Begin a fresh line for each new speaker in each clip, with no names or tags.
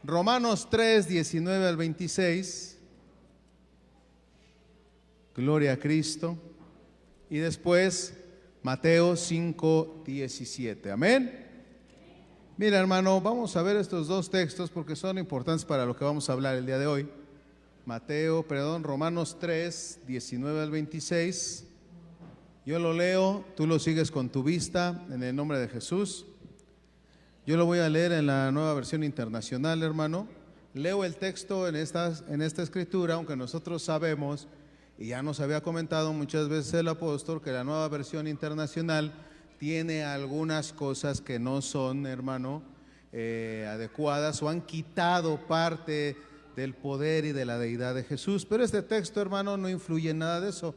Romanos 3, 19 al 26. Gloria a Cristo. Y después Mateo 5, 17. Amén. Mira, hermano, vamos a ver estos dos textos porque son importantes para lo que vamos a hablar el día de hoy. Romanos 3, 19 al 26. Yo lo leo, tú lo sigues con tu vista en el nombre de Jesús. Yo lo voy a leer en la Nueva Versión Internacional, hermano. Leo el texto en esta escritura, aunque nosotros sabemos, y ya nos había comentado muchas veces el apóstol, que la Nueva Versión Internacional tiene algunas cosas que no son, hermano, adecuadas, o han quitado parte del poder y de la deidad de Jesús. Pero este texto, hermano, no influye en nada de eso.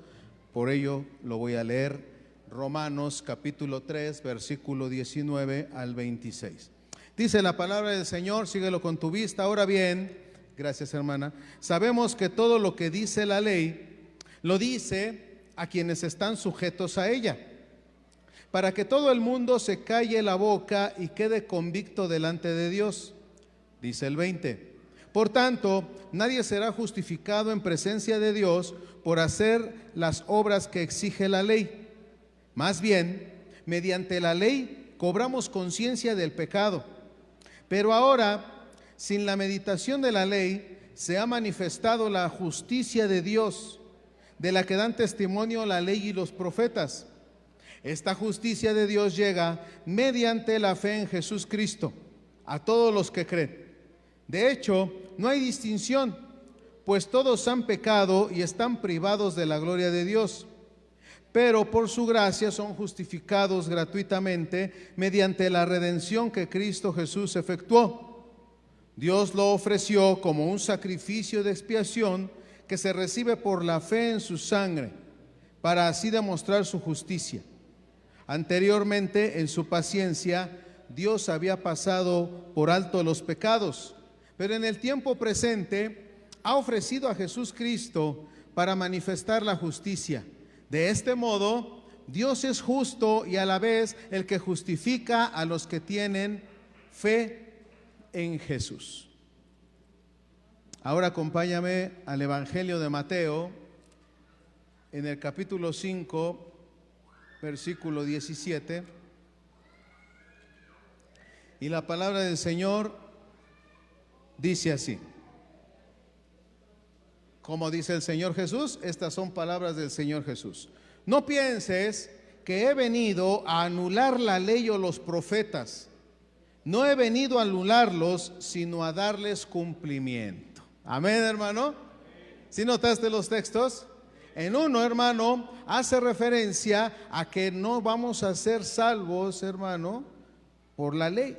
Por ello lo voy a leer. Romanos capítulo 3, versículo 19 al 26. Dice la palabra del Señor, síguelo con tu vista. Ahora bien, gracias hermana, sabemos que todo lo que dice la ley, lo dice a quienes están sujetos a ella, para que todo el mundo se calle la boca y quede convicto delante de Dios. Dice el 20, por tanto, nadie será justificado en presencia de Dios por hacer las obras que exige la ley. Más bien, mediante la ley cobramos conciencia del pecado. Pero ahora, sin la meditación de la ley, se ha manifestado la justicia de Dios, de la que dan testimonio la ley y los profetas. Esta justicia de Dios llega mediante la fe en Jesús Cristo a todos los que creen. De hecho, no hay distinción, pues todos han pecado y están privados de la gloria de Dios. Pero por su gracia son justificados gratuitamente mediante la redención que Cristo Jesús efectuó. Dios lo ofreció como un sacrificio de expiación que se recibe por la fe en su sangre, para así demostrar su justicia. Anteriormente, en su paciencia, Dios había pasado por alto los pecados, pero en el tiempo presente ha ofrecido a Jesús Cristo para manifestar la justicia. De este modo, Dios es justo y a la vez el que justifica a los que tienen fe en Jesús. Ahora acompáñame al Evangelio de Mateo, en el capítulo 5, versículo 17. Y la palabra del Señor dice así. Como dice el Señor Jesús, estas son palabras del Señor Jesús. No pienses que he venido a anular la ley o los profetas. No he venido a anularlos, sino a darles cumplimiento. Amén, hermano. ¿Sí notaste los textos? En uno, hermano, hace referencia a que no vamos a ser salvos, hermano, por la ley.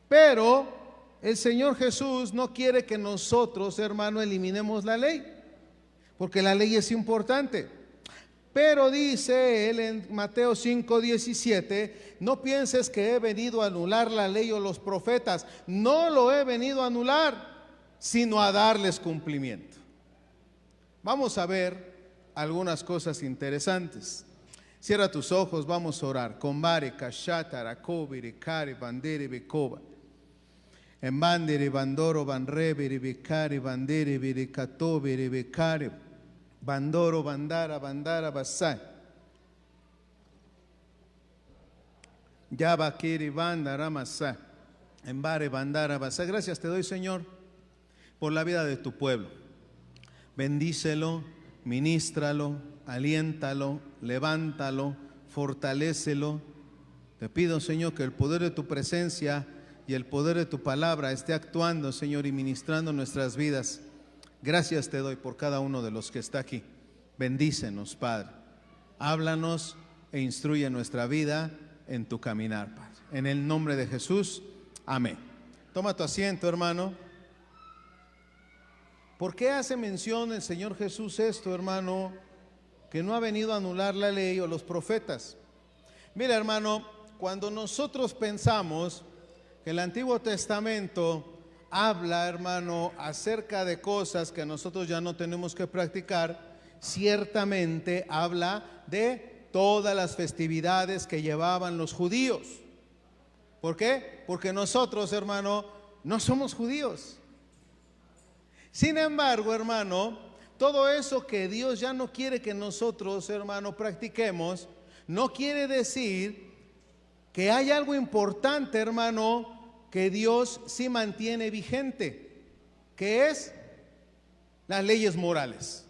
Pero el Señor Jesús no quiere que nosotros, hermano, eliminemos la ley, porque la ley es importante. Pero dice él en Mateo 5, 17, no pienses que he venido a anular la ley o los profetas. No lo he venido a anular, sino a darles cumplimiento. Vamos a ver algunas cosas interesantes. Cierra tus ojos, vamos a orar. Combare, kashatara, kobiri, kare, bandere, bekoba. En bandere, bandoro, banrebere, becare, bandere, berecatobere, becare, bandoro, bandara, bandara, basai. Yaba, kiri, bandara, masai. En bare, bandara, basai. Gracias te doy, Señor, por la vida de tu pueblo. Bendícelo, ministralo, aliéntalo, levántalo, fortalécelo. Te pido, Señor, que el poder de tu presencia y el poder de tu palabra esté actuando, Señor, y ministrando nuestras vidas. Gracias te doy por cada uno de los que está aquí. Bendícenos, Padre. Háblanos e instruye nuestra vida en tu caminar, Padre. En el nombre de Jesús, amén. Toma tu asiento, hermano. ¿Por qué hace mención el Señor Jesús esto, hermano? Que no ha venido a anular la ley o los profetas. Mira, hermano, cuando nosotros pensamos que el Antiguo Testamento habla, hermano, acerca de cosas que nosotros ya no tenemos que practicar, ciertamente habla de todas las festividades que llevaban los judíos. ¿Por qué? Porque nosotros, hermano, no somos judíos. Sin embargo, hermano, todo eso que Dios ya no quiere que nosotros, hermano, practiquemos, no quiere decir que hay algo importante, hermano, que Dios sí mantiene vigente, que es las leyes morales.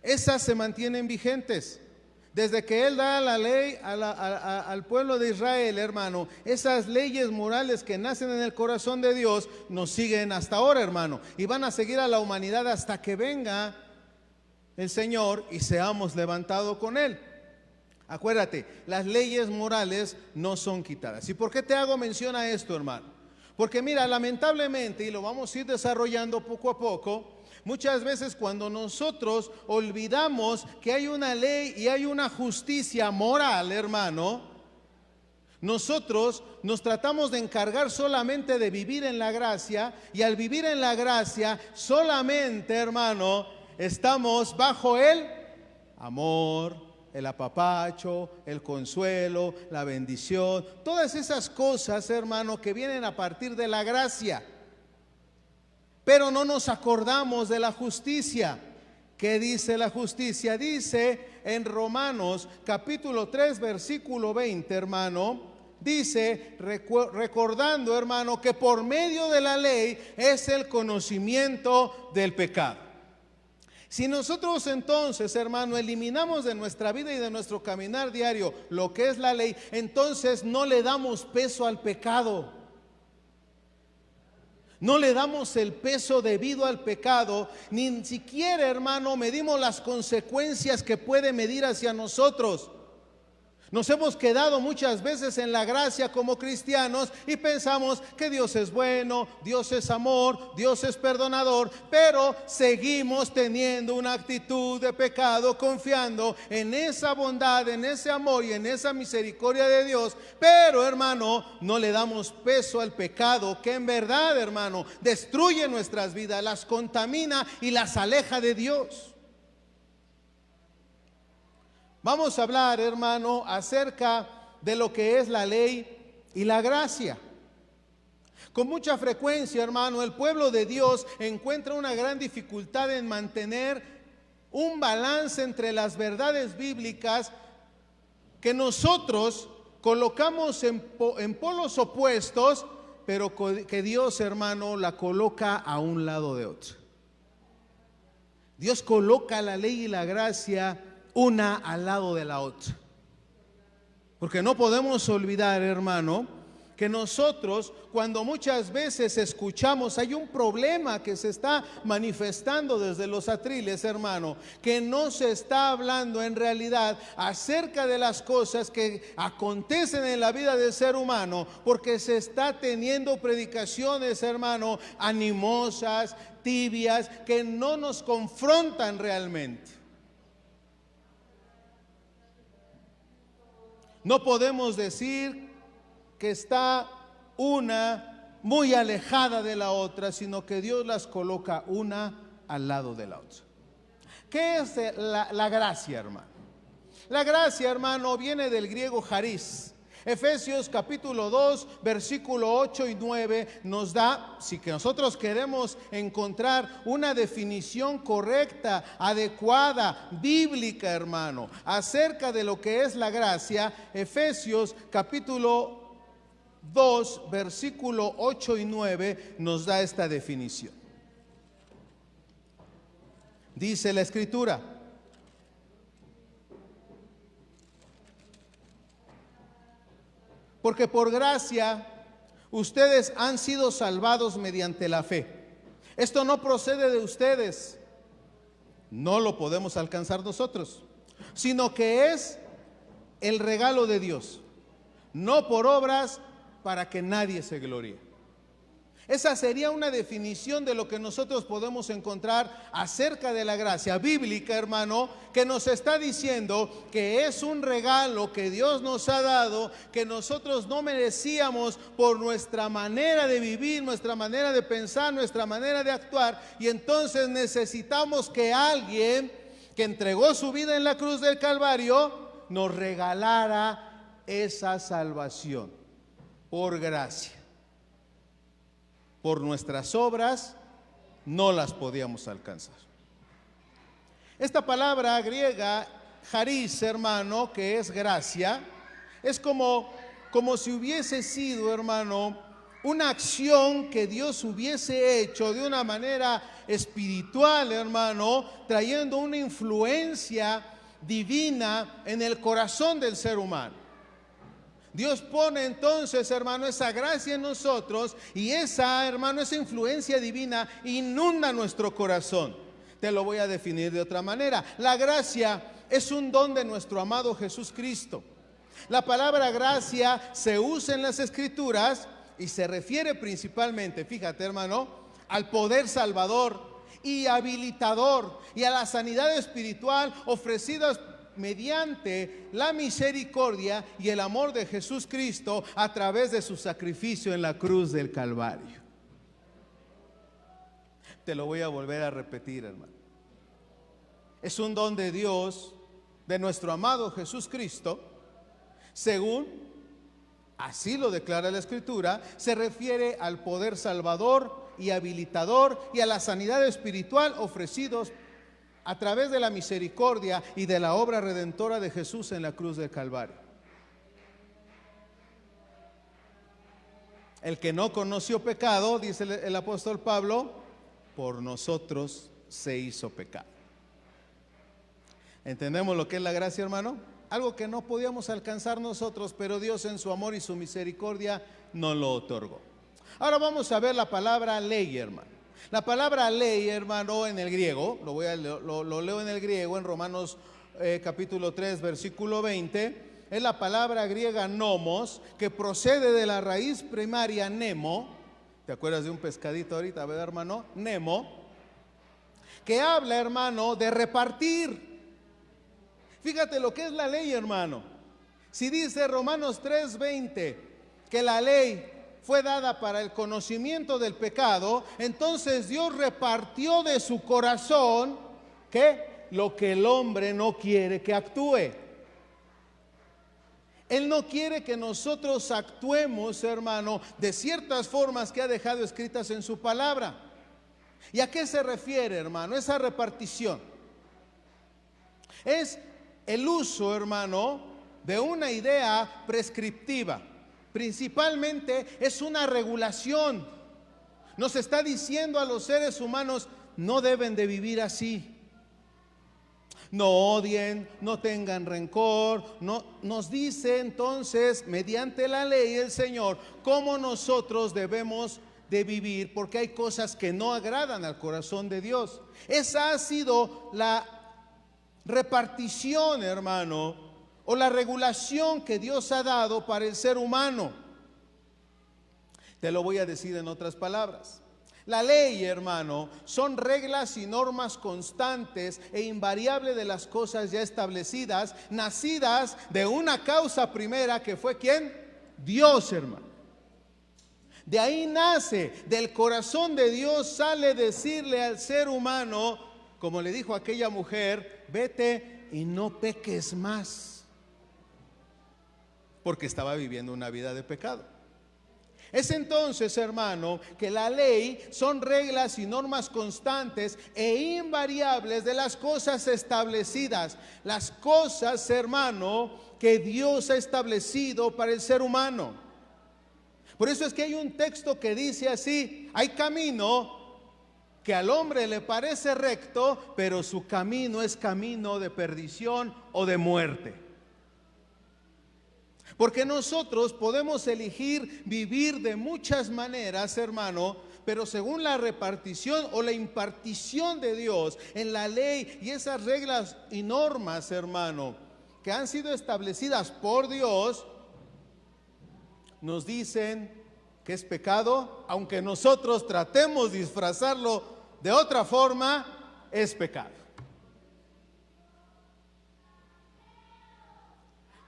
Esas se mantienen vigentes. Desde que Él da la ley al pueblo de Israel, hermano, esas leyes morales que nacen en el corazón de Dios nos siguen hasta ahora, hermano, y van a seguir a la humanidad hasta que venga el Señor y seamos levantados con Él. Acuérdate, las leyes morales no son quitadas. ¿Y por qué te hago mención a esto, hermano? Porque mira, lamentablemente, y lo vamos a ir desarrollando poco a poco, muchas veces cuando nosotros olvidamos que hay una ley y hay una justicia moral, hermano, nosotros nos tratamos de encargar solamente de vivir en la gracia, y al vivir en la gracia solamente, hermano, estamos bajo el amor, el apapacho, el consuelo, la bendición, todas esas cosas, hermano, que vienen a partir de la gracia. Pero no nos acordamos de la justicia. ¿Qué dice la justicia? Dice en Romanos capítulo 3 versículo 20, hermano, dice, recordando, hermano, que por medio de la ley es el conocimiento del pecado. Si nosotros entonces, hermano, eliminamos de nuestra vida y de nuestro caminar diario lo que es la ley, entonces no le damos peso al pecado. No le damos el peso debido al pecado, ni siquiera, hermano, medimos las consecuencias que puede medir hacia nosotros. Nos hemos quedado muchas veces en la gracia como cristianos y pensamos que Dios es bueno, Dios es amor, Dios es perdonador, pero seguimos teniendo una actitud de pecado, confiando en esa bondad, en ese amor y en esa misericordia de Dios. Pero, hermano, no le damos peso al pecado, que en verdad, hermano, destruye nuestras vidas, las contamina y las aleja de Dios. Vamos a hablar, hermano, acerca de lo que es la ley y la gracia. Con mucha frecuencia, hermano, el pueblo de Dios encuentra una gran dificultad en mantener un balance entre las verdades bíblicas que nosotros colocamos en polos opuestos, pero que Dios, hermano, la coloca a un lado de otro. Dios coloca la ley y la gracia una al lado de la otra. Porque no podemos olvidar, hermano, que nosotros cuando muchas veces escuchamos, hay un problema que se está manifestando desde los atriles, hermano, que no se está hablando en realidad acerca de las cosas que acontecen en la vida del ser humano, porque se está teniendo predicaciones, hermano, animosas, tibias, que no nos confrontan realmente. No podemos decir que está una muy alejada de la otra, sino que Dios las coloca una al lado de la otra. ¿Qué es la gracia, hermano? La gracia, hermano, viene del griego charis. Efesios capítulo 2, versículo 8 y 9 nos da, si que nosotros queremos encontrar una definición correcta, adecuada, bíblica, hermano, acerca de lo que es la gracia. Efesios capítulo 2, versículo 8 y 9 nos da esta definición. Dice la Escritura: porque por gracia ustedes han sido salvados mediante la fe. Esto no procede de ustedes, no lo podemos alcanzar nosotros, sino que es el regalo de Dios, no por obras, para que nadie se gloríe. Esa sería una definición de lo que nosotros podemos encontrar acerca de la gracia bíblica, hermano, que nos está diciendo que es un regalo que Dios nos ha dado, que nosotros no merecíamos por nuestra manera de vivir, nuestra manera de pensar, nuestra manera de actuar, y entonces necesitamos que alguien que entregó su vida en la cruz del Calvario nos regalara esa salvación por gracia. por nuestras obras no las podíamos alcanzar. Esta palabra griega, charis, hermano, que es gracia, es como si hubiese sido, hermano, una acción que Dios hubiese hecho de una manera espiritual, hermano, trayendo una influencia divina en el corazón del ser humano. Dios pone entonces, hermano, esa gracia en nosotros y esa, hermano, esa influencia divina inunda nuestro corazón. Te lo voy a definir de otra manera. La gracia es un don de nuestro amado Jesús Cristo. La palabra gracia se usa en las Escrituras y se refiere principalmente, fíjate, hermano, al poder salvador y habilitador y a la sanidad espiritual ofrecidas mediante la misericordia y el amor de Jesús Cristo a través de su sacrificio en la cruz del Calvario. Te lo voy a volver a repetir, hermano. Es un don de Dios, de nuestro amado Jesús Cristo, según, así lo declara la Escritura, se refiere al poder salvador y habilitador y a la sanidad espiritual ofrecidos a través de la misericordia y de la obra redentora de Jesús en la cruz del Calvario. El que no conoció pecado, dice el apóstol Pablo, por nosotros se hizo pecado. ¿Entendemos lo que es la gracia, hermano? Algo que no podíamos alcanzar nosotros, pero Dios en su amor y su misericordia nos lo otorgó. Ahora vamos a ver la palabra ley, hermano. La palabra ley, hermano, en el griego, lo leo en el griego, en Romanos capítulo 3, versículo 20, es la palabra griega nomos, que procede de la raíz primaria nemo. ¿Te acuerdas de un pescadito ahorita, verdad, hermano? Nemo, que habla, hermano, de repartir. Fíjate lo que es la ley, hermano. Si dice Romanos 3:20 que la ley fue dada para el conocimiento del pecado, entonces Dios repartió de su corazón ¿qué? Lo que el hombre no quiere que actúe. Él no quiere que nosotros actuemos, hermano, de ciertas formas que ha dejado escritas en su palabra. ¿Y a qué se refiere, hermano, esa repartición? Es el uso, hermano, de una idea prescriptiva. Principalmente es una regulación. Nos está diciendo a los seres humanos, no deben de vivir así. No odien, no tengan rencor. No, nos dice entonces, mediante la ley, el Señor, cómo nosotros debemos de vivir, porque hay cosas que no agradan al corazón de Dios. Esa ha sido la repartición, hermano, o la regulación que Dios ha dado para el ser humano. Te lo voy a decir en otras palabras. La ley, hermano, son reglas y normas constantes e invariables de las cosas ya establecidas, nacidas de una causa primera que fue ¿quién? Dios, hermano. De ahí nace, del corazón de Dios sale decirle al ser humano, como le dijo aquella mujer, vete y no peques más, porque estaba viviendo una vida de pecado. Es entonces, hermano, que la ley son reglas y normas constantes e invariables de las cosas establecidas, las cosas, hermano, que Dios ha establecido para el ser humano. Por eso es que hay un texto que dice así: hay camino que al hombre le parece recto, pero su camino es camino de perdición o de muerte. Porque nosotros podemos elegir vivir de muchas maneras, hermano, pero según la repartición o la impartición de Dios en la ley y esas reglas y normas, hermano, que han sido establecidas por Dios, nos dicen que es pecado, aunque nosotros tratemos de disfrazarlo de otra forma, es pecado.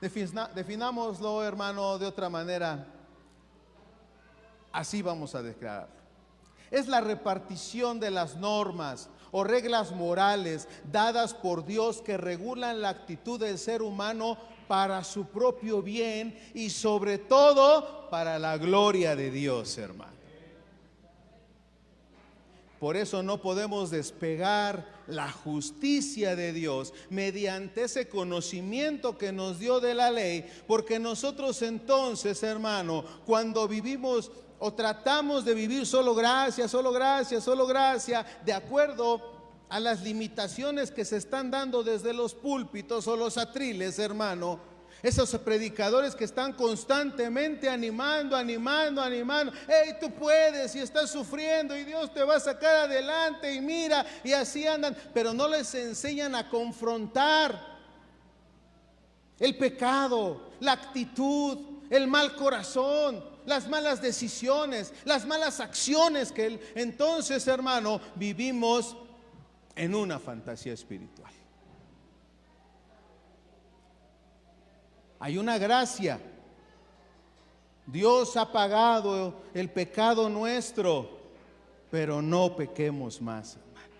Definámoslo, hermano, de otra manera. Así vamos a declararlo. Es la repartición de las normas o reglas morales dadas por Dios que regulan la actitud del ser humano para su propio bien y sobre todo para la gloria de Dios, hermano. Por eso no podemos despegar la justicia de Dios mediante ese conocimiento que nos dio de la ley, porque nosotros entonces, hermano, cuando vivimos o tratamos de vivir solo gracia, solo gracia, solo gracia, de acuerdo a las limitaciones que se están dando desde los púlpitos o los atriles, hermano, esos predicadores que están constantemente animando. Hey, tú puedes, y estás sufriendo y Dios te va a sacar adelante, y mira, y así andan, pero no les enseñan a confrontar el pecado, la actitud, el mal corazón, las malas decisiones, las malas acciones que entonces, hermano, vivimos en una fantasía espiritual. Hay una gracia. Dios ha pagado el pecado nuestro, pero no pequemos más, hermano.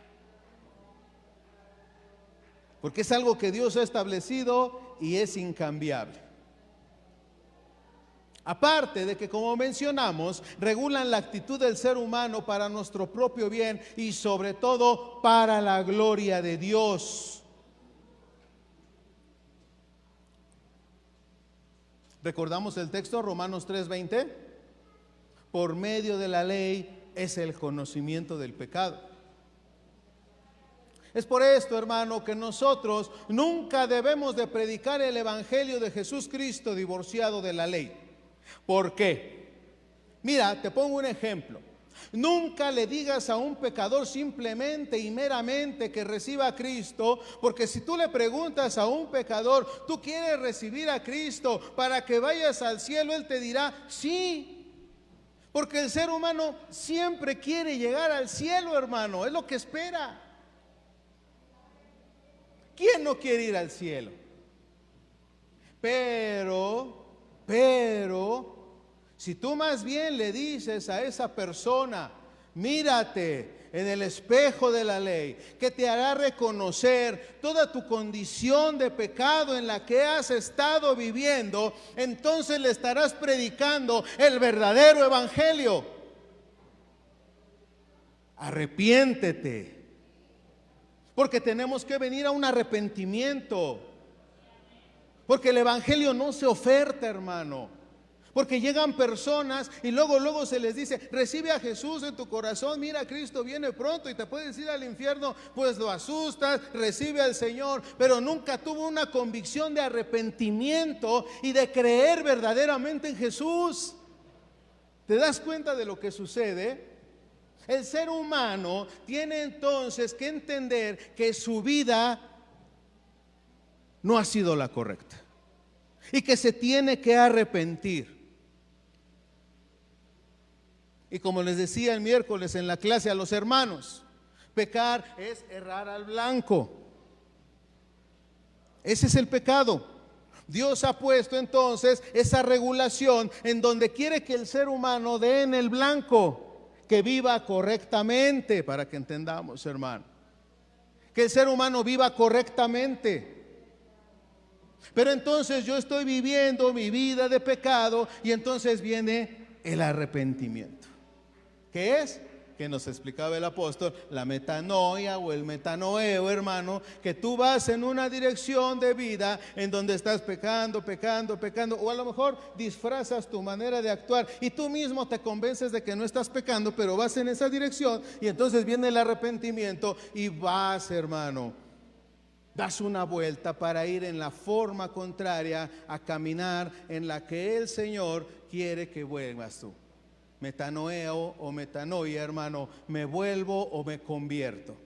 Porque es algo que Dios ha establecido y es incambiable. Aparte de que, como mencionamos, regulan la actitud del ser humano para nuestro propio bien y sobre todo para la gloria de Dios. ¿Recordamos el texto, Romanos 3:20? Por medio de la ley es el conocimiento del pecado. Es por esto, hermano, que nosotros nunca debemos de predicar el evangelio de Jesús Cristo divorciado de la ley. ¿Por qué? Mira, te pongo un ejemplo. Nunca le digas a un pecador simplemente y meramente que reciba a Cristo, porque si tú le preguntas a un pecador, ¿tú quieres recibir a Cristo para que vayas al cielo? Él te dirá, sí, porque el ser humano siempre quiere llegar al cielo, hermano, es lo que espera. ¿Quién no quiere ir al cielo? Pero, si tú más bien le dices a esa persona, mírate en el espejo de la ley, que te hará reconocer toda tu condición de pecado en la que has estado viviendo, entonces le estarás predicando el verdadero evangelio. Arrepiéntete, porque tenemos que venir a un arrepentimiento, porque el evangelio no se oferta, hermano. Porque llegan personas y luego se les dice, recibe a Jesús en tu corazón, mira, Cristo viene pronto y te puedes ir al infierno, pues lo asustas, recibe al Señor, pero nunca tuvo una convicción de arrepentimiento y de creer verdaderamente en Jesús. ¿Te das cuenta de lo que sucede? El ser humano tiene entonces que entender que su vida no ha sido la correcta y que se tiene que arrepentir. Y como les decía el miércoles en la clase a los hermanos, pecar es errar al blanco. Ese es el pecado. Dios ha puesto entonces esa regulación en donde quiere que el ser humano dé en el blanco, que viva correctamente, para que entendamos, hermano. Que el ser humano viva correctamente. Pero entonces yo estoy viviendo mi vida de pecado y entonces viene el arrepentimiento. ¿Qué es? Que nos explicaba el apóstol, la metanoia o el metanoeo, hermano, que tú vas en una dirección de vida en donde estás pecando, o a lo mejor disfrazas tu manera de actuar y tú mismo te convences de que no estás pecando, pero vas en esa dirección y entonces viene el arrepentimiento y vas, hermano, das una vuelta para ir en la forma contraria a caminar en la que el Señor quiere que vuelvas tú. Metanoeo o metanoia, hermano, me vuelvo o me convierto.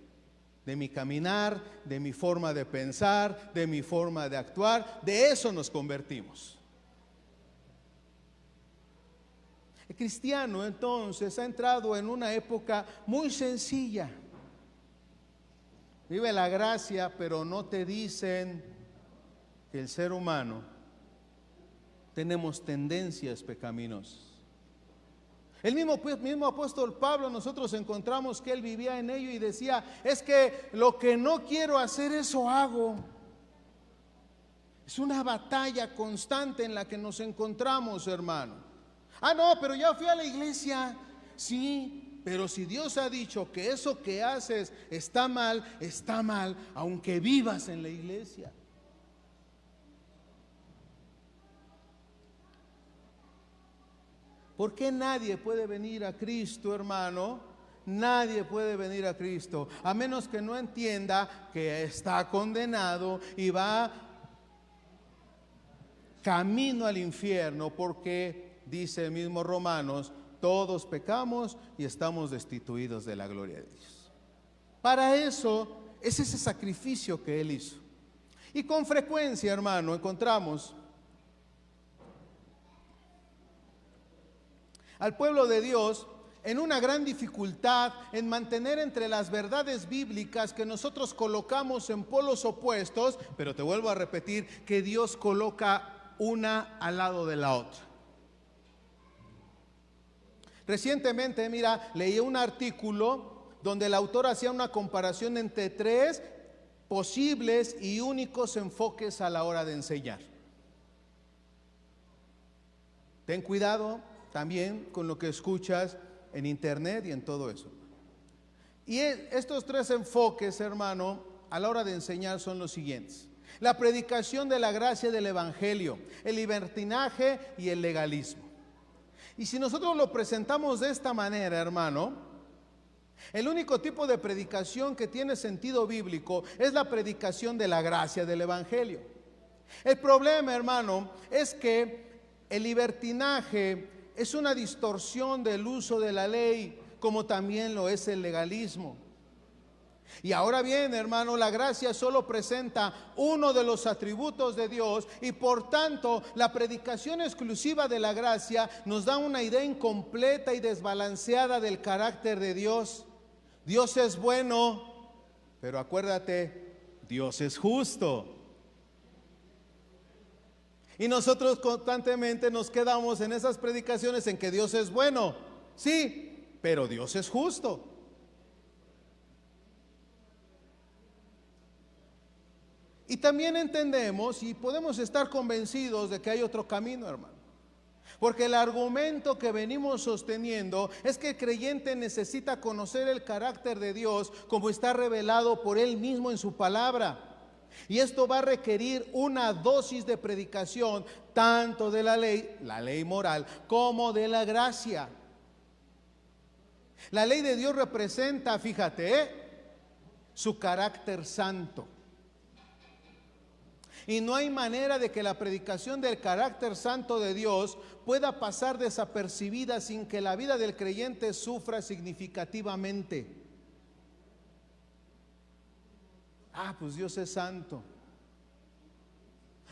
De mi caminar, de mi forma de pensar, de mi forma de actuar, de eso nos convertimos. El cristiano entonces ha entrado en una época muy sencilla. Vive la gracia, pero no te dicen que el ser humano tenemos tendencias pecaminosas. El mismo apóstol Pablo, nosotros encontramos que él vivía en ello y decía, es que lo que no quiero hacer, eso hago. Es una batalla constante en la que nos encontramos, hermano. Ah, no, pero ya fui a la iglesia. Sí, Pero si Dios ha dicho que eso que haces está mal, aunque vivas en la iglesia. ¿Por qué nadie puede venir a Cristo, hermano? Nadie puede venir a Cristo, a menos que no entienda que está condenado y va camino al infierno, porque dice el mismo Romanos, todos pecamos y estamos destituidos de la gloria de Dios. Para eso es ese sacrificio que Él hizo. Y con frecuencia, hermano, encontramos al pueblo de Dios en una gran dificultad en mantener entre las verdades bíblicas que nosotros colocamos en polos opuestos, pero te vuelvo a repetir que Dios coloca una al lado de la otra. Recientemente, mira, leí un artículo donde el autor hacía una comparación entre 3 posibles y únicos enfoques a la hora de enseñar. Ten cuidado también con lo que escuchas en internet y en todo eso. Y estos 3 enfoques, hermano, a la hora de enseñar son los siguientes: la predicación de la gracia del evangelio, el libertinaje y el legalismo. Y si nosotros lo presentamos de esta manera, hermano, el único tipo de predicación que tiene sentido bíblico es la predicación de la gracia del evangelio. El problema, hermano, es que el libertinaje es una distorsión del uso de la ley, como también lo es el legalismo. Y ahora bien, hermano, la gracia solo presenta uno de los atributos de Dios, y por tanto la predicación exclusiva de la gracia nos da una idea incompleta y desbalanceada del carácter de Dios. Dios es bueno, pero acuérdate, Dios es justo. Y nosotros constantemente nos quedamos en esas predicaciones en que Dios es bueno, sí, pero Dios es justo. Y también entendemos y podemos estar convencidos de que hay otro camino, hermano. Porque el argumento que venimos sosteniendo es que el creyente necesita conocer el carácter de Dios como está revelado por Él mismo en su palabra. Y esto va a requerir una dosis de predicación tanto de la ley moral, como de la gracia. La ley de Dios representa, fíjate, su carácter santo. Y no hay manera de que la predicación del carácter santo de Dios pueda pasar desapercibida sin que la vida del creyente sufra significativamente. Pues Dios es santo.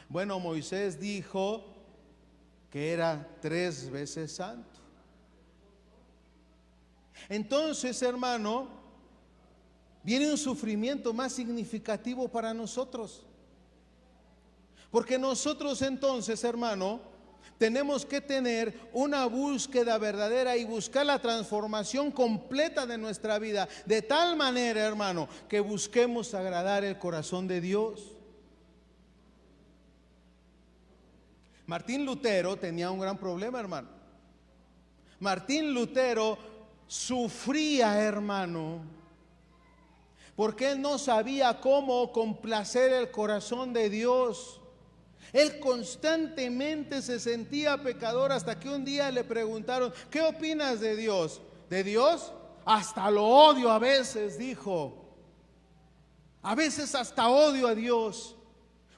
Bueno, Moisés dijo que era 3 veces santo. Entonces, hermano, viene un sufrimiento más significativo para nosotros. Porque nosotros entonces, hermano, tenemos que tener una búsqueda verdadera y buscar la transformación completa de nuestra vida, de tal manera, hermano, que busquemos agradar el corazón de Dios. Martín Lutero tenía un gran problema, hermano. Martín Lutero sufría, hermano, porque él no sabía cómo complacer el corazón de Dios. Él constantemente se sentía pecador, hasta que un día le preguntaron: ¿qué opinas de Dios? ¿De Dios? Hasta lo odio a veces, dijo. A veces hasta odio a Dios,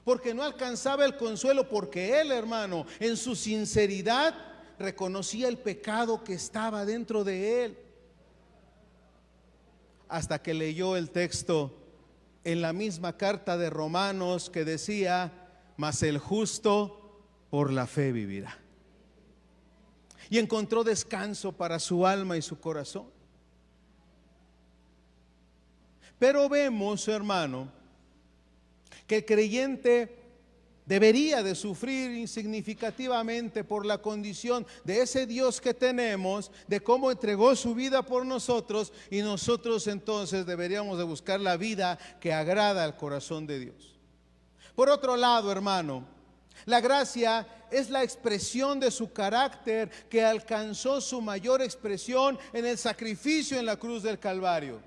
porque no alcanzaba el consuelo, porque él, hermano, en su sinceridad reconocía el pecado que estaba dentro de él. Hasta que leyó el texto en la misma carta de Romanos que decía: mas el justo por la fe vivirá. Y encontró descanso para su alma y su corazón. Pero vemos, hermano, que el creyente debería de sufrir insignificativamente por la condición de ese Dios que tenemos, de cómo entregó su vida por nosotros, y nosotros entonces deberíamos de buscar la vida que agrada al corazón de Dios. Por otro lado, hermano, La gracia es la expresión de su carácter que alcanzó su mayor expresión en el sacrificio en la cruz del Calvario.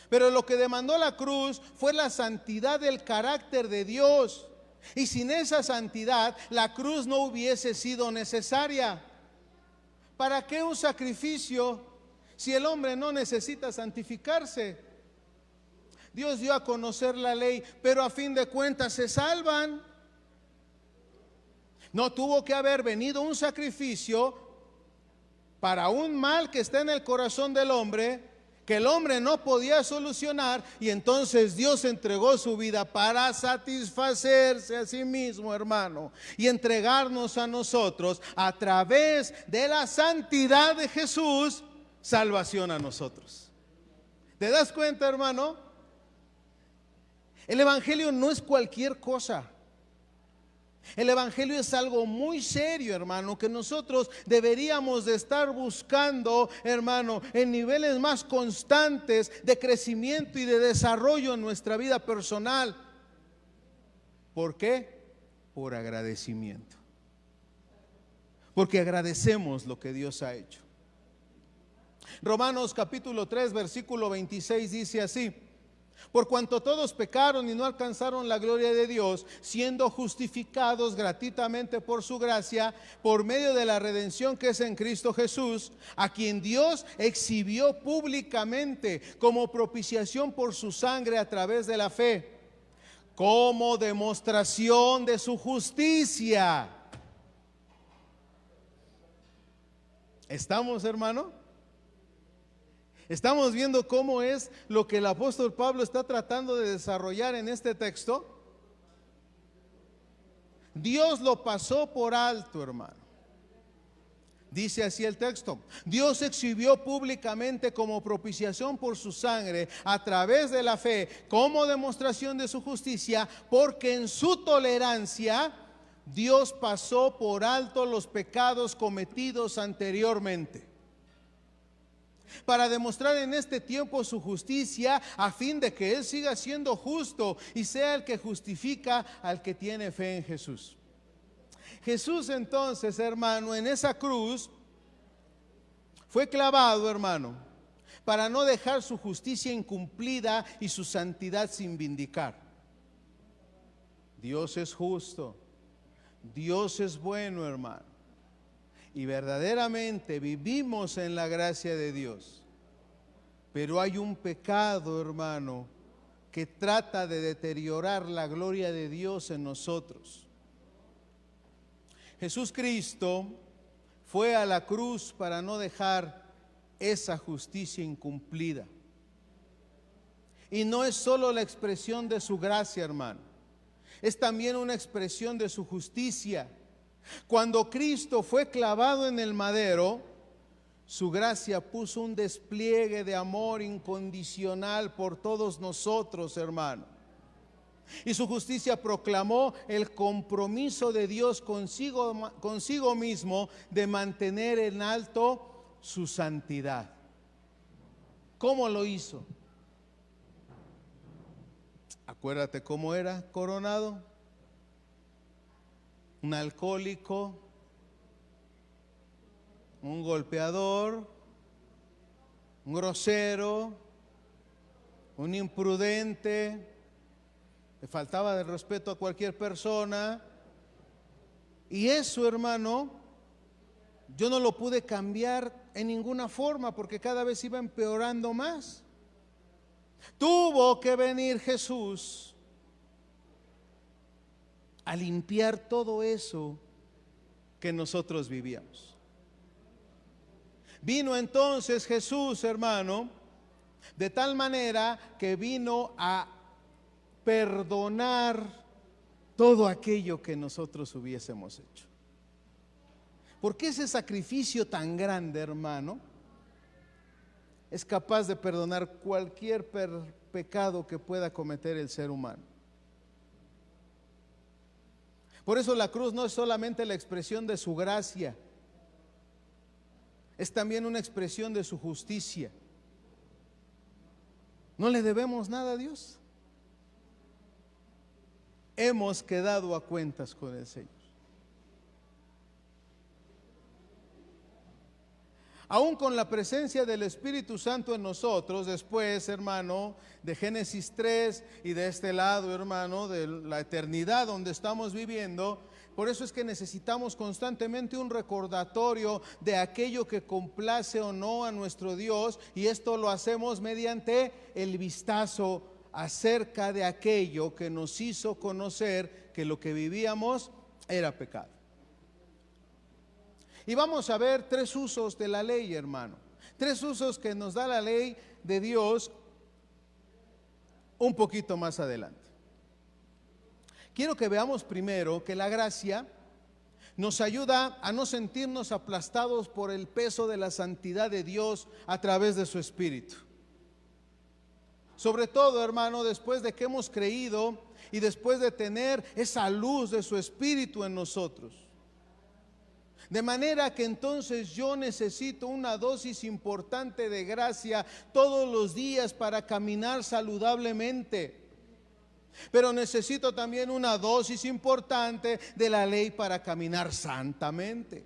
Pero lo que demandó la cruz fue la santidad del carácter de Dios. Y sin esa santidad, la cruz no hubiese sido necesaria. ¿Para qué un sacrificio si el hombre no necesita santificarse? Dios dio a conocer la ley, pero a fin de cuentas se salvan. No tuvo que haber venido un sacrificio para un mal que está en el corazón del hombre, que el hombre no podía solucionar, y entonces Dios entregó su vida para satisfacerse a sí mismo, hermano, y entregarnos a nosotros a través de la santidad de Jesús, salvación a nosotros. ¿Te das cuenta, hermano? El evangelio no es cualquier cosa. El evangelio es algo muy serio, hermano, que nosotros deberíamos de estar buscando, hermano, en niveles más constantes de crecimiento y de desarrollo en nuestra vida personal. ¿Por qué? Por agradecimiento. Porque agradecemos lo que Dios ha hecho. Romanos capítulo 3, versículo 26 dice así: por cuanto todos pecaron y no alcanzaron la gloria de Dios, siendo justificados gratuitamente por su gracia, por medio de la redención que es en Cristo Jesús, a quien Dios exhibió públicamente como propiciación por su sangre a través de la fe, como demostración de su justicia. ¿Estamos, hermano? Estamos viendo cómo es lo que el apóstol Pablo está tratando de desarrollar en este texto. Dios lo pasó por alto, hermano. Dice así el texto: Dios exhibió públicamente como propiciación por su sangre a través de la fe, como demostración de su justicia, porque en su tolerancia Dios pasó por alto los pecados cometidos anteriormente, para demostrar en este tiempo su justicia, a fin de que Él siga siendo justo y sea el que justifica al que tiene fe en Jesús. Jesús entonces, hermano, en esa cruz fue clavado, hermano, para no dejar su justicia incumplida y su santidad sin vindicar. Dios es justo, Dios es bueno, hermano. Y verdaderamente vivimos en la gracia de Dios. Pero hay un pecado, hermano, que trata de deteriorar la gloria de Dios en nosotros. Jesús Cristo fue a la cruz para no dejar esa justicia incumplida. Y no es solo la expresión de su gracia, hermano, es también una expresión de su justicia. Cuando Cristo fue clavado en el madero, su gracia puso un despliegue de amor incondicional por todos nosotros, hermano. Y su justicia proclamó el compromiso de Dios consigo mismo de mantener en alto su santidad. ¿Cómo lo hizo? Acuérdate cómo era coronado. Un alcohólico, un golpeador, un grosero, un imprudente, le faltaba de respeto a cualquier persona. Y eso, hermano, yo no lo pude cambiar en ninguna forma, porque cada vez iba empeorando más. Tuvo que venir Jesús a limpiar todo eso que nosotros vivíamos. Vino entonces Jesús, hermano, de tal manera que vino a perdonar todo aquello que nosotros hubiésemos hecho. Porque ese sacrificio tan grande, hermano, es capaz de perdonar cualquier pecado que pueda cometer el ser humano. Por eso la cruz no es solamente la expresión de su gracia, es también una expresión de su justicia. No le debemos nada a Dios. hemos quedado a cuentas con el Señor. Aún con la presencia del Espíritu Santo en nosotros, después, hermano, de Génesis 3 y de este lado, hermano, de la eternidad donde estamos viviendo, por eso es que necesitamos constantemente un recordatorio de aquello que complace o no a nuestro Dios, y esto lo hacemos mediante el vistazo acerca de aquello que nos hizo conocer que lo que vivíamos era pecado. Y vamos a ver 3 usos de la ley, hermano. 3 usos que nos da la ley de Dios un poquito más adelante. Quiero que veamos primero que la gracia nos ayuda a no sentirnos aplastados por el peso de la santidad de Dios a través de su Espíritu. Sobre todo, hermano, después de que hemos creído y después de tener esa luz de su Espíritu en nosotros. De manera que entonces yo necesito una dosis importante de gracia todos los días para caminar saludablemente. Pero necesito también una dosis importante de la ley para caminar santamente.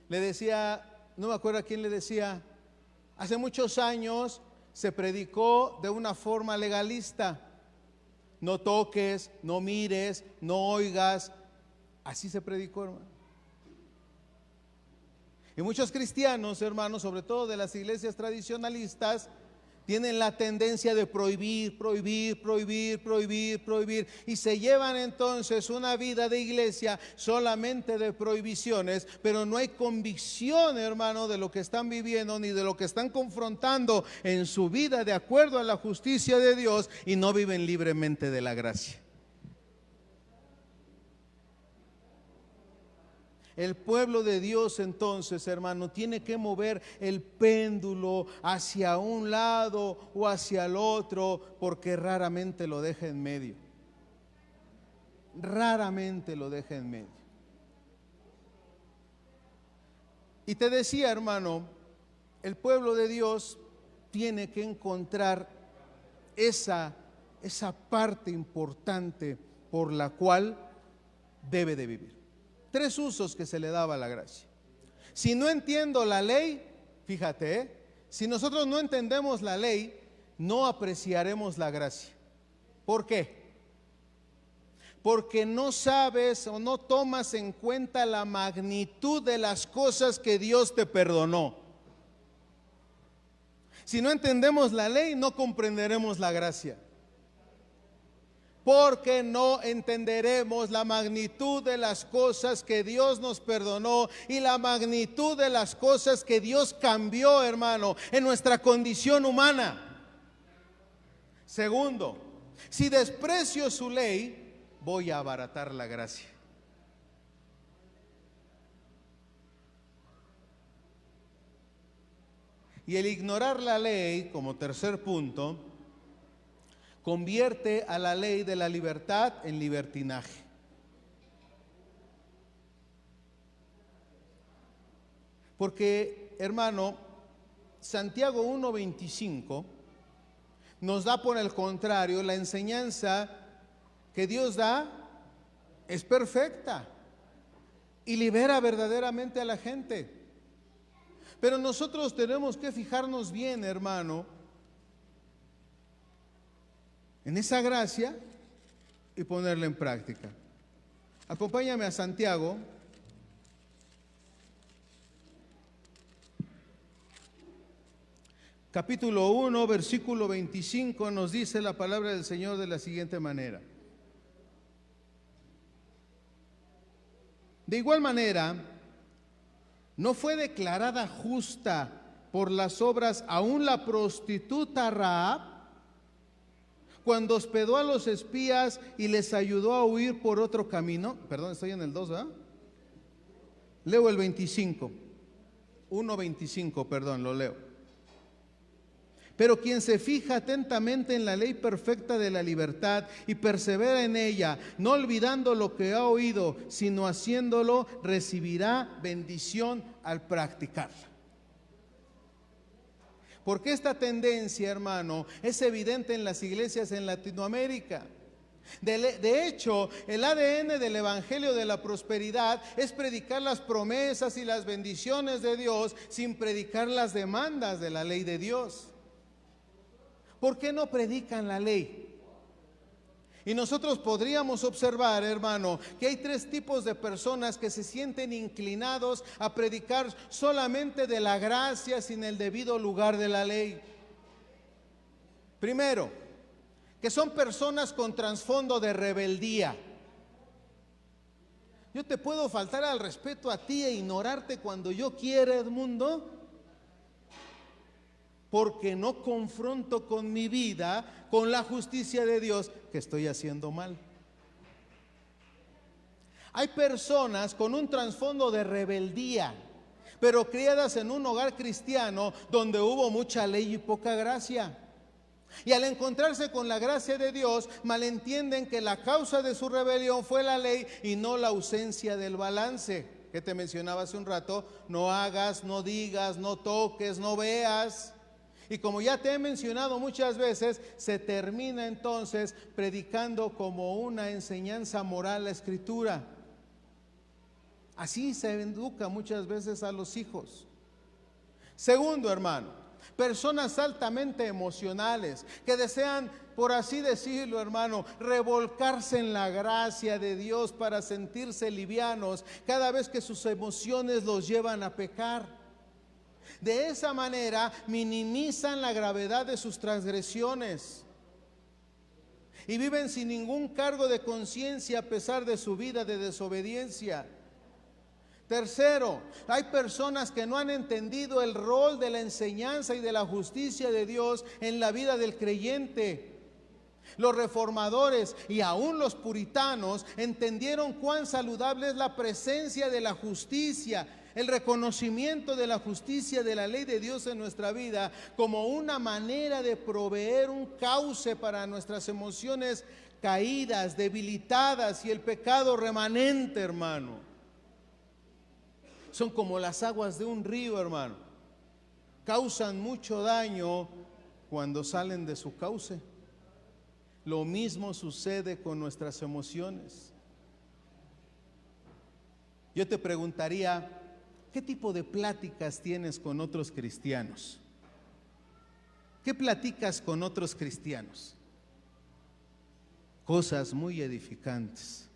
Le decía, no me acuerdo a quién le decía, hace muchos años se predicó de una forma legalista. No toques, no mires, no oigas. Así se predicó, hermano. Y muchos cristianos, hermanos, sobre todo de las iglesias tradicionalistas, tienen la tendencia de prohibir, prohibir, prohibir, prohibir, prohibir. Y se llevan entonces una vida de iglesia solamente de prohibiciones, pero no hay convicción, hermano, de lo que están viviendo ni de lo que están confrontando en su vida de acuerdo a la justicia de Dios, y no viven libremente de la gracia. El pueblo de Dios entonces, hermano, tiene que mover el péndulo hacia un lado o hacia el otro, porque raramente lo deja en medio. Raramente lo deja en medio. Y te decía, hermano, el pueblo de Dios tiene que encontrar esa parte importante por la cual debe de vivir. 3 usos que se le daba a la gracia. Si no entiendo la ley, fíjate, si nosotros no entendemos la ley, no apreciaremos la gracia. ¿Por qué? Porque no sabes o no tomas en cuenta la magnitud de las cosas que Dios te perdonó. Si no entendemos la ley, no comprenderemos la gracia. Porque no entenderemos la magnitud de las cosas que Dios nos perdonó y la magnitud de las cosas que Dios cambió, hermano, en nuestra condición humana. Segundo, si desprecio su ley, voy a abaratar la gracia. Y el ignorar la ley, como tercer punto, convierte a la ley de la libertad en libertinaje. Porque, hermano, Santiago 1:25 nos da por el contrario la enseñanza que Dios da es perfecta y libera verdaderamente a la gente. Pero nosotros tenemos que fijarnos bien, hermano, en esa gracia y ponerla en práctica. Acompáñame a Santiago, capítulo 1, versículo 25, nos dice la palabra del Señor de la siguiente manera. De igual manera, no fue declarada justa por las obras aún la prostituta Rahab, cuando hospedó a los espías y les ayudó a huir por otro camino. Perdón, estoy en el 2, ¿verdad? Leo el 25. 1:25, perdón, lo leo. Pero quien se fija atentamente en la ley perfecta de la libertad y persevera en ella, no olvidando lo que ha oído, sino haciéndolo, recibirá bendición al practicarla. Porque esta tendencia, hermano, es evidente en las iglesias en Latinoamérica. De hecho, el ADN del Evangelio de la Prosperidad es predicar las promesas y las bendiciones de Dios sin predicar las demandas de la ley de Dios. ¿Por qué no predican la ley? Y nosotros podríamos observar, hermano, que hay tres tipos de personas que se sienten inclinados a predicar solamente de la gracia sin el debido lugar de la ley. Primero, que son personas con trasfondo de rebeldía. Yo te puedo faltar al respeto a ti e ignorarte cuando yo quiera, Edmundo, porque no confronto con mi vida, con la justicia de Dios, que estoy haciendo mal. Hay personas con un trasfondo de rebeldía, pero criadas en un hogar cristiano donde hubo mucha ley y poca gracia. Y al encontrarse con la gracia de Dios, malentienden que la causa de su rebelión fue la ley y no la ausencia del balance. Que te mencionaba hace un rato, no hagas, no digas, no toques, no veas. Y como ya te he mencionado muchas veces, se termina entonces predicando como una enseñanza moral la Escritura. Así se educa muchas veces a los hijos. Segundo, hermano, personas altamente emocionales que desean, por así decirlo, hermano, revolcarse en la gracia de Dios para sentirse livianos cada vez que sus emociones los llevan a pecar. De esa manera minimizan la gravedad de sus transgresiones y viven sin ningún cargo de conciencia a pesar de su vida de desobediencia. Tercero, hay personas que no han entendido el rol de la enseñanza y de la justicia de Dios en la vida del creyente. Los reformadores y aún los puritanos entendieron cuán saludable es la presencia de la justicia, el reconocimiento de la justicia de la ley de Dios en nuestra vida como una manera de proveer un cauce para nuestras emociones caídas, debilitadas y el pecado remanente, hermano. Son como las aguas de un río, hermano. Causan mucho daño cuando salen de su cauce. Lo mismo sucede con nuestras emociones. Yo te preguntaría, ¿qué tipo de pláticas tienes con otros cristianos? ¿Qué platicas con otros cristianos? Cosas muy edificantes.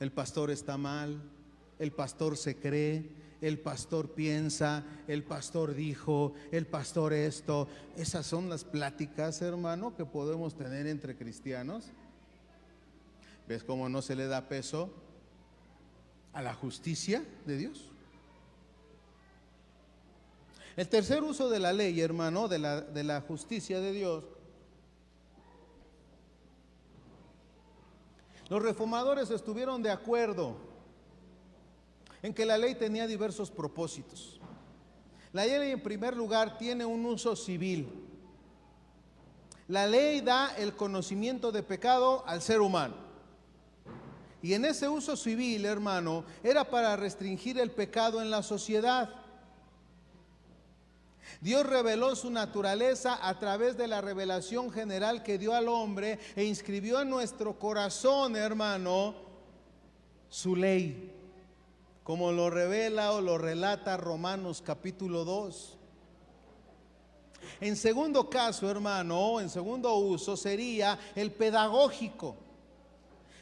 El pastor está mal, el pastor se cree, el pastor piensa, el pastor dijo, el pastor esto. Esas son las pláticas, hermano, que podemos tener entre cristianos. ¿Ves cómo no se le da peso a la justicia de Dios? El tercer uso de la ley, hermano, de la justicia de Dios. Los reformadores estuvieron de acuerdo en que la ley tenía diversos propósitos. La ley, en primer lugar, tiene un uso civil. La ley da el conocimiento de pecado al ser humano. Y en ese uso civil, hermano, era para restringir el pecado en la sociedad. Dios reveló su naturaleza a través de la revelación general que dio al hombre e inscribió en nuestro corazón, hermano, su ley, como lo revela o lo relata Romanos capítulo 2. En segundo caso, hermano, en segundo uso sería el pedagógico.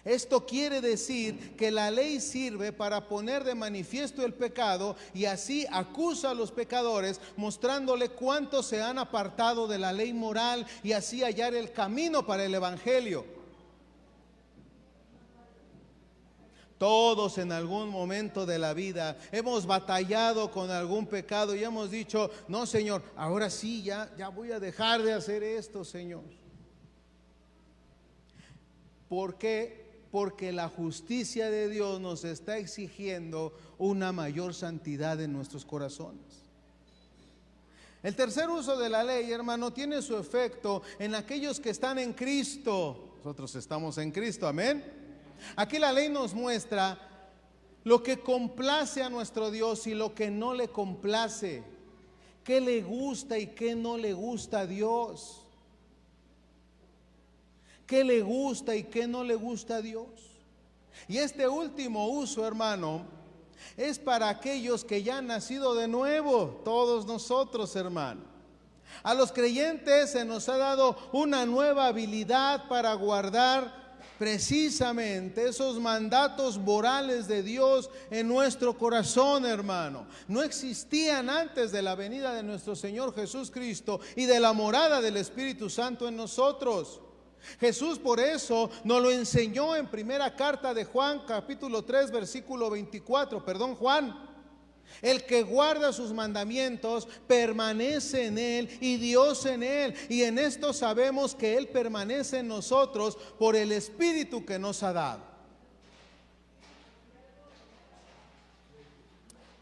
Esto quiere decir que la ley sirve para poner de manifiesto el pecado y así acusa a los pecadores, mostrándole cuánto se han apartado de la ley moral y así hallar el camino para el evangelio. Todos en algún momento de la vida hemos batallado con algún pecado y hemos dicho, no, Señor, ahora sí, ya voy a dejar de hacer esto, Señor. ¿Por qué? Porque la justicia de Dios nos está exigiendo una mayor santidad en nuestros corazones. El tercer uso de la ley, hermano, tiene su efecto en aquellos que están en Cristo. Nosotros estamos en Cristo, amén. Aquí la ley nos muestra lo que complace a nuestro Dios y lo que no le complace. qué le gusta y qué no le gusta a Dios. ¿Qué le gusta y qué no le gusta a Dios? Y este último uso, hermano, es para aquellos que ya han nacido de nuevo, todos nosotros, hermano. A los creyentes se nos ha dado una nueva habilidad para guardar precisamente esos mandatos morales de Dios en nuestro corazón, hermano. No existían antes de la venida de nuestro Señor Jesucristo y de la morada del Espíritu Santo en nosotros. Jesús por eso nos lo enseñó en primera carta de Juan, capítulo 3, versículo 24. Juan: el que guarda sus mandamientos permanece en él y Dios en él. Y en esto sabemos que él permanece en nosotros por el Espíritu que nos ha dado.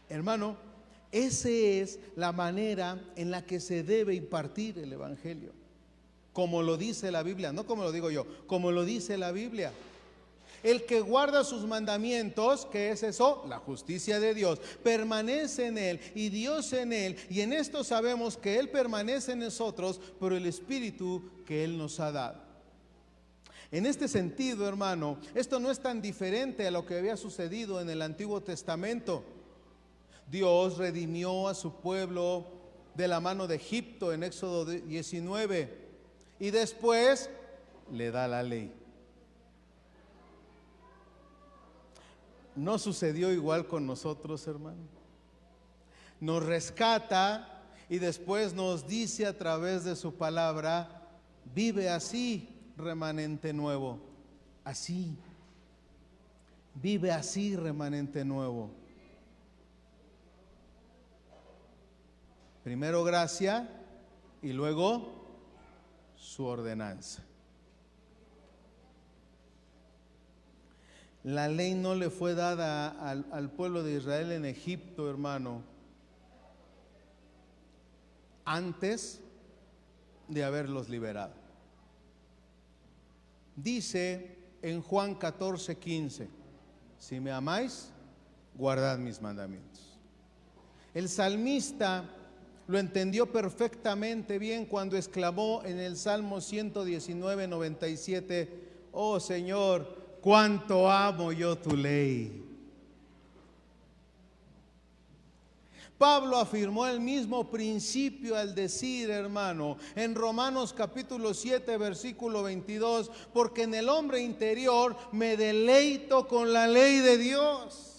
Hermano, esa es la manera en la que se debe impartir el Evangelio. Como lo dice la Biblia, no como lo digo yo, como lo dice la Biblia. El que guarda sus mandamientos, ¿qué es eso? La justicia de Dios, permanece en él y Dios en él. Y en esto sabemos que él permanece en nosotros por el Espíritu que él nos ha dado. En este sentido, hermano, esto no es tan diferente a lo que había sucedido en el Antiguo Testamento. Dios redimió a su pueblo de la mano de Egipto en Éxodo 19 y después le da la ley. ¿No sucedió igual con nosotros, hermano? Nos rescata y después nos dice a través de su palabra: vive así, remanente nuevo. Así. Vive así, remanente nuevo. Primero gracia y luego su ordenanza. La ley no le fue dada al pueblo de Israel en Egipto, hermano, antes de haberlos liberado. Dice en Juan 14:15: si me amáis, guardad mis mandamientos. El salmista lo entendió perfectamente bien cuando exclamó en el Salmo 119:97: oh Señor, cuánto amo yo tu ley. Pablo afirmó el mismo principio al decir, hermano, en Romanos capítulo 7, versículo 22: porque en el hombre interior me deleito con la ley de Dios.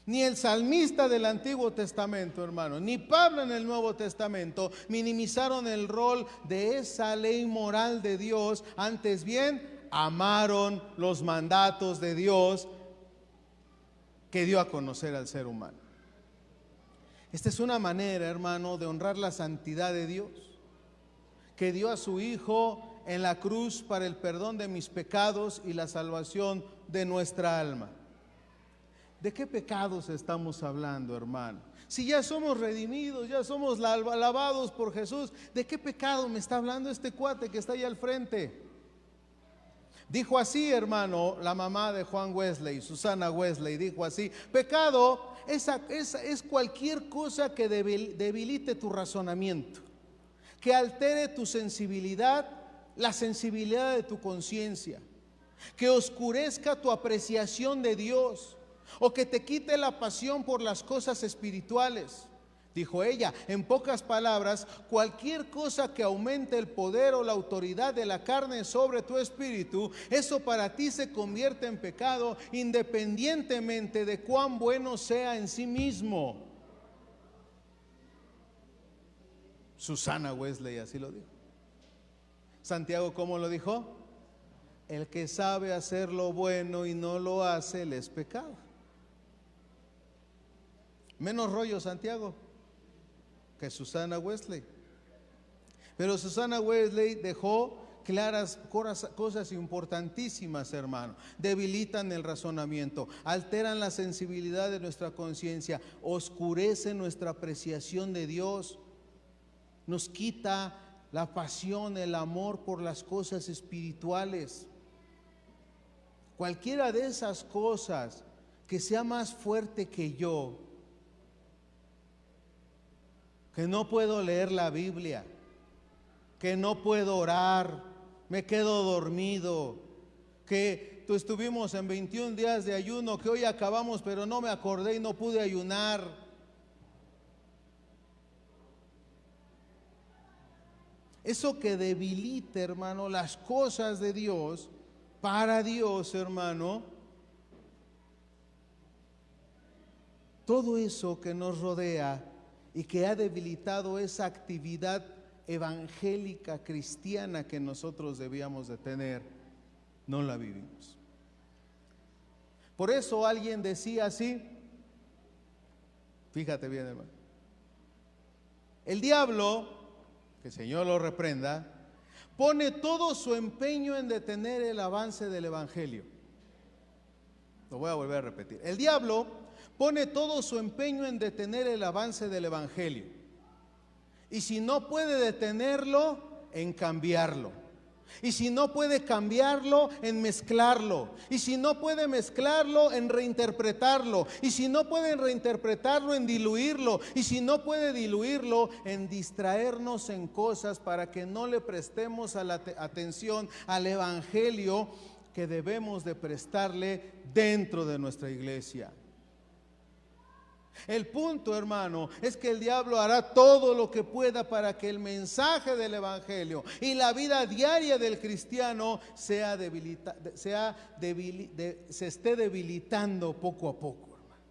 Ni el salmista del Antiguo Testamento, hermano, ni Pablo en el Nuevo Testamento minimizaron el rol de esa ley moral de Dios. Antes bien, amaron los mandatos de Dios que dio a conocer al ser humano. Esta es una manera, hermano, de honrar la santidad de Dios, que dio a su Hijo en la cruz para el perdón de mis pecados y la salvación de nuestra alma. ¿De qué pecados estamos hablando, hermano? Si ya somos redimidos, ya somos lavados por Jesús, ¿de qué pecado me está hablando este cuate que está ahí al frente? Dijo así, hermano, la mamá de Juan Wesley, Susana Wesley, dijo así: pecado es cualquier cosa que debilite tu razonamiento, que altere tu sensibilidad, la sensibilidad de tu conciencia, que oscurezca tu apreciación de Dios, o que te quite la pasión por las cosas espirituales. Dijo ella, en pocas palabras, cualquier cosa que aumente el poder o la autoridad de la carne sobre tu espíritu, eso para ti se convierte en pecado, independientemente de cuán bueno sea en sí mismo. Susana Wesley así lo dijo. Santiago, ¿cómo lo dijo? El que sabe hacer lo bueno y no lo hace, le es pecado. Menos rollo Santiago que Susana Wesley. Pero Susana Wesley dejó claras cosas importantísimas, hermano. Debilitan el razonamiento, alteran la sensibilidad de nuestra conciencia, oscurecen nuestra apreciación de Dios, nos quita la pasión, el amor por las cosas espirituales. Cualquiera de esas cosas que sea más fuerte que yo, que no puedo leer la Biblia, que no puedo orar, me quedo dormido, que estuvimos en 21 días de ayuno, que hoy acabamos, pero no me acordé y no pude ayunar. Eso que debilita, hermano, las cosas de Dios, para Dios, hermano, todo eso que nos rodea y que ha debilitado esa actividad evangélica cristiana que nosotros debíamos de tener, no la vivimos. Por eso alguien decía así, fíjate bien, hermano, el diablo, que el Señor lo reprenda, pone todo su empeño en detener el avance del evangelio. Lo voy a volver a repetir. El diablo pone todo su empeño en detener el avance del evangelio. Y si no puede detenerlo, en cambiarlo. Y si no puede cambiarlo, en mezclarlo. Y si no puede mezclarlo, en reinterpretarlo. Y si no puede reinterpretarlo, en diluirlo. Y si no puede diluirlo, en distraernos en cosas para que no le prestemos atención al evangelio que debemos de prestarle dentro de nuestra iglesia. El punto, hermano, es que el diablo hará todo lo que pueda para que el mensaje del evangelio y la vida diaria del cristiano se esté debilitando poco a poco, hermano.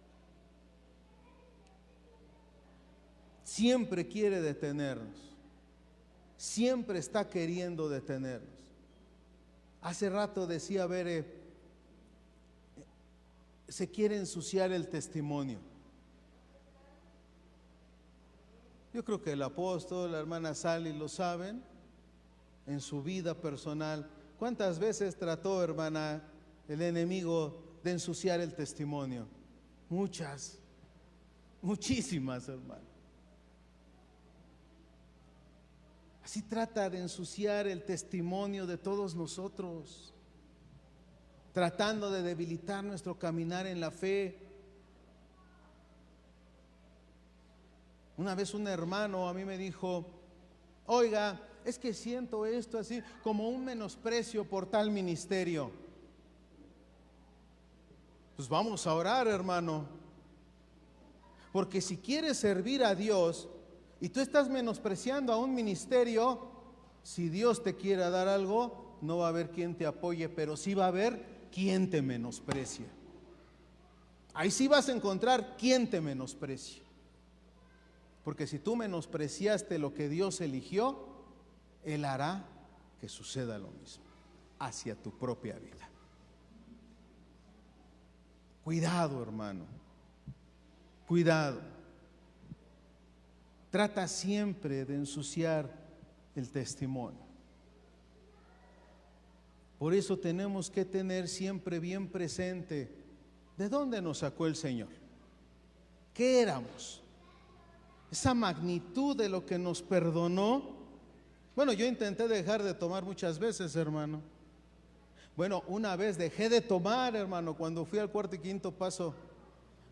Siempre quiere detenernos, siempre está queriendo detenernos. Hace rato decía Bere, se quiere ensuciar el testimonio. Yo creo que el apóstol, la hermana Sally lo saben en su vida personal. ¿Cuántas veces trató, hermana, el enemigo de ensuciar el testimonio? Muchas, muchísimas, hermano. Así trata de ensuciar el testimonio de todos nosotros, tratando de debilitar nuestro caminar en la fe. Una vez un hermano a mí me dijo, oiga, es que siento esto así como un menosprecio por tal ministerio. Pues vamos a orar, hermano, porque si quieres servir a Dios y tú estás menospreciando a un ministerio, si Dios te quiera dar algo, no va a haber quien te apoye, pero sí va a haber quien te menosprecia. Ahí sí vas a encontrar quien te menosprecia. Porque si tú menospreciaste lo que Dios eligió, Él hará que suceda lo mismo hacia tu propia vida. Cuidado, hermano, cuidado. Trata siempre de ensuciar el testimonio. Por eso tenemos que tener siempre bien presente de dónde nos sacó el Señor, qué éramos. Esa magnitud de lo que nos perdonó. Bueno, yo intenté dejar de tomar muchas veces, hermano. Bueno, una vez dejé de tomar, hermano, cuando fui al cuarto y quinto paso.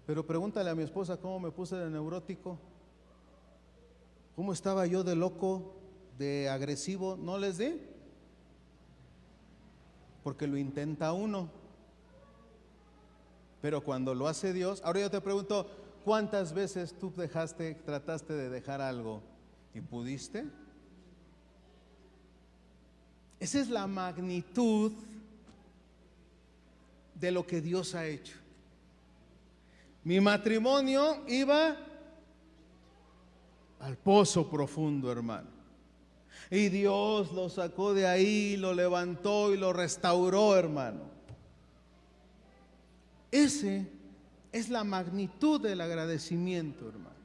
Pero pregúntale a mi esposa cómo me puse de neurótico. ¿Cómo estaba yo de loco, de agresivo? ¿No les di? Porque lo intenta uno. Pero cuando lo hace Dios, ahora yo te pregunto, ¿cuántas veces tú trataste de dejar algo y pudiste? Esa es la magnitud de lo que Dios ha hecho. Mi matrimonio iba al pozo profundo, hermano. Y Dios lo sacó de ahí, lo levantó y lo restauró, hermano. Ese es la magnitud del agradecimiento, hermano.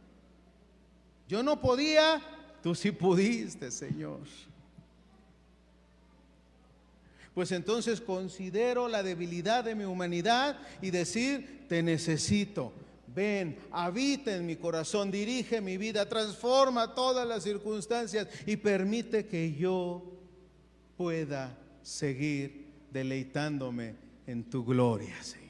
Yo no podía, tú sí pudiste, Señor. Pues entonces considero la debilidad de mi humanidad y decir, te necesito. Ven, habita en mi corazón, dirige mi vida, transforma todas las circunstancias y permite que yo pueda seguir deleitándome en tu gloria, Señor.